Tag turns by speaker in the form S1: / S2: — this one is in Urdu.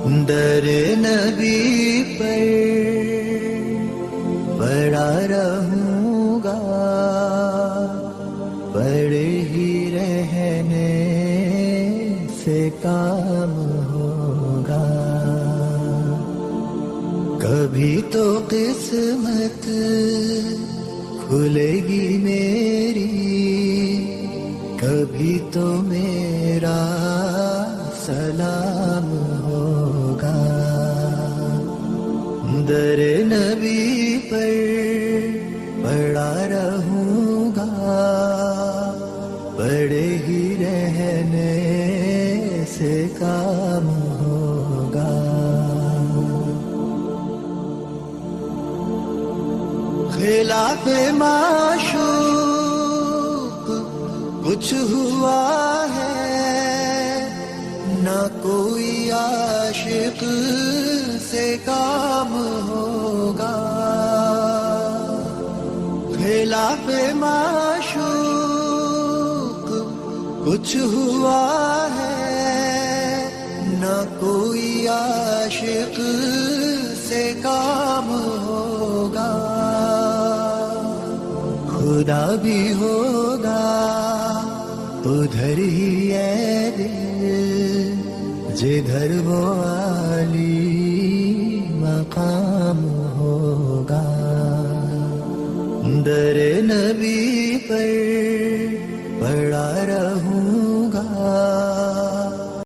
S1: در نبی پر پڑا رہوں گا، پڑے ہی رہنے سے کام ہوگا. کبھی تو قسمت کھلے گی میری، کبھی تو میرا سلام ہوگا. در نبی پر پڑا رہوں گا، پڑے ہی رہنے سے کام ہوگا. خلاف معشوق کچھ ہوا ہے، نہ کوئی عاشق سے کام ہوگا. خلاف معشوق کچھ ہوا ہے، نہ کوئی عاشق سے کام ہوگا. خدا بھی ہوگا ادھر ہی ہے دل، جدھر وہ عالی مقام ہوگا. در نبی پر